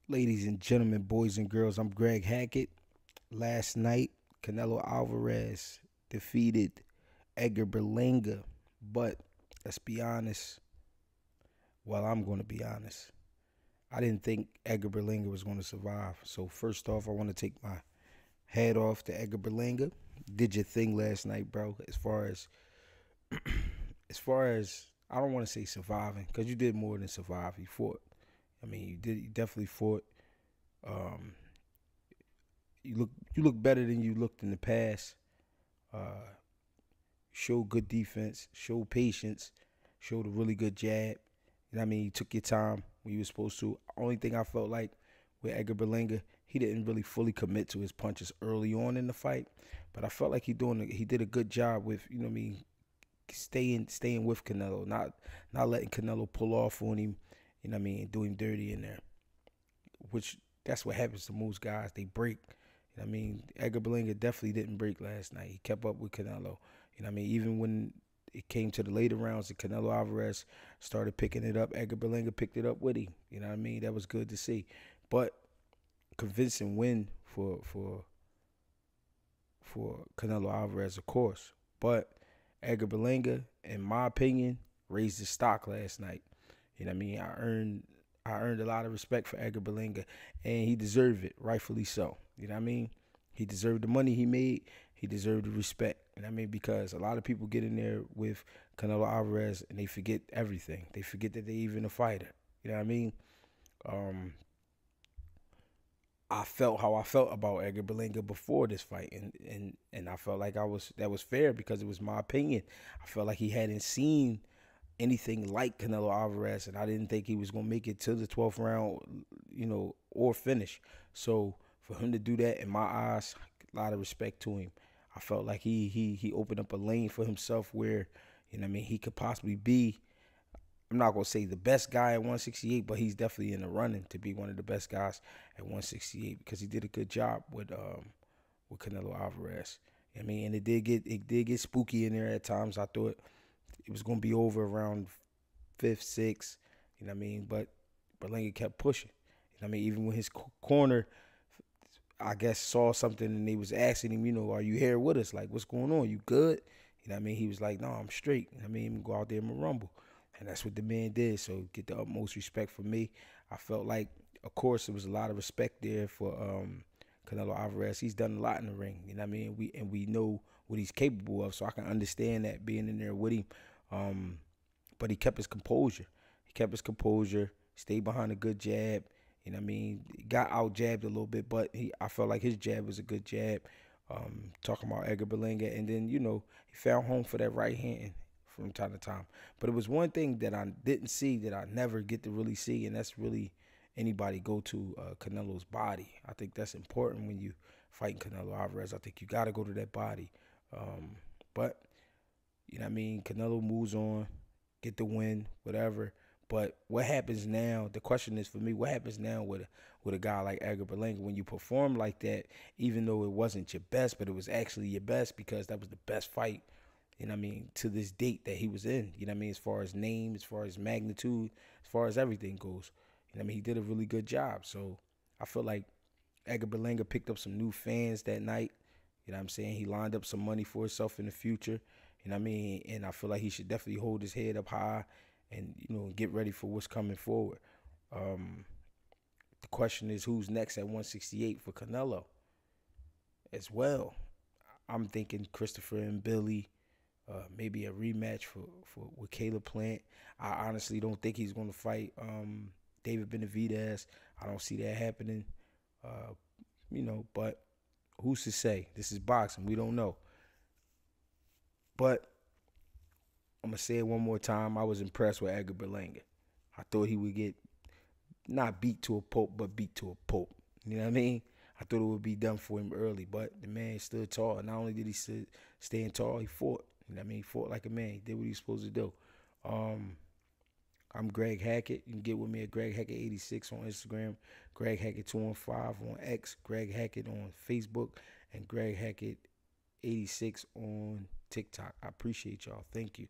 Ladies and gentlemen, boys and girls, I'm Greg Hackett. Last night, Canelo Alvarez defeated Edgar Berlanga. But let's be honest. Well, I'm going to be honest. I didn't think Edgar Berlanga was going to survive. So first off, I want to take my hat off to Edgar Berlanga. Did your thing last night, bro. As far as I don't want to say surviving, because you did more than survive. You fought. I mean, you did. You definitely fought. Um, you look better than you looked in the past. Uh, Show good defense, show patience, showed a really good jab. You know what I mean? You took your time when you were supposed to. Only thing I felt like with Edgar Berlanga, he didn't really fully commit to his punches early on in the fight, but I felt like he did a good job with, you know what I mean, staying with Canelo, not letting Canelo pull off on him, you know what I mean, and do him dirty in there. Which that's what happens to most guys. They break. You know what I mean? Edgar Berlanga definitely didn't break last night. He kept up with Canelo. You know what I mean? Even when it came to the later rounds and Canelo Alvarez started picking it up, Edgar Berlanga picked it up with him. You know what I mean? That was good to see. But convincing win for Canelo Alvarez, of course. But Edgar Berlanga, in my opinion, raised his stock last night. You know what I mean? I earned a lot of respect for Edgar Berlanga, and he deserved it, rightfully so. You know what I mean? He deserved the money he made. He deserved the respect. You know what I mean? Because a lot of people get in there with Canelo Alvarez and they forget everything. They forget that they even a fighter. You know what I mean? Um, I felt how I felt about Edgar Berlanga before this fight, and I felt like I was that was fair because it was my opinion. I felt like he hadn't seen anything like Canelo Alvarez, and I didn't think he was gonna make it to the 12th round, or finish. So for him to do that, in my eyes, a lot of respect to him. I felt like he opened up a lane for himself where, you know what I mean, he could possibly be. I'm not gonna say the best guy at 168, but he's definitely in the running to be one of the best guys at 168 because he did a good job with Canelo Alvarez. I mean, and it did get spooky in there at times. I thought it was gonna be over around fifth, sixth. You know what I mean? But Berlanga kept pushing. You know what I mean? Even when his corner, I guess, saw something and they was asking him, are you here with us? Like, what's going on? You good? You know what I mean? He was like, no, I'm straight. You know what I mean? Go out there and rumble. And that's what the man did. So get the utmost respect from me. I felt like, of course, there was a lot of respect there for Canelo Alvarez. He's done a lot in the ring. You know what I mean? We know what he's capable of. So I can understand that being in there with him. Um, but he kept his composure. He kept his composure, stayed behind a good jab. You know what I mean? He got out jabbed a little bit, but I felt like his jab was a good jab. Talking about Edgar Berlanga, and then he found home for that right hand from time to time. But it was one thing that I didn't see that I never get to really see, and that's really anybody go to Canelo's body. I think that's important when you fighting Canelo Alvarez. I think you got to go to that body. But you know what I mean? Canelo moves on, get the win, whatever. But what happens now? The question is for me: what happens now with a guy like Edgar Berlanga when you perform like that, even though it wasn't your best, but it was actually your best because that was the best fight. You know what I mean? To this date that he was in. You know what I mean? As far as name, as far as magnitude, as far as everything goes. You know what I mean? He did a really good job. So I feel like Edgar Berlanga picked up some new fans that night. You know what I'm saying? He lined up some money for himself in the future. You know what I mean? And I feel like he should definitely hold his head up high and, get ready for what's coming forward. Um, the question is who's next at 168 for Canelo as well. I'm thinking Christopher and Billy, maybe a rematch for with Caleb Plant. I honestly don't think he's going to fight David Benavidez. I don't see that happening. Uh, but who's to say? This is boxing. We don't know. But I'm gonna say it one more time. I was impressed with Edgar Berlanga. I thought he would get not beat to a pulp, but beat to a pulp. You know what I mean? I thought it would be done for him early, but the man stood tall. Not only did he stand tall, he fought. You know what I mean? He fought like a man. He did what he was supposed to do. Um, I'm Greg Hackett. You can get with me at Greg Hackett 86 on Instagram, Greg Hackett 215 on X, Greg Hackett on Facebook, and Greg Hackett 86 on TikTok. I appreciate y'all. Thank you.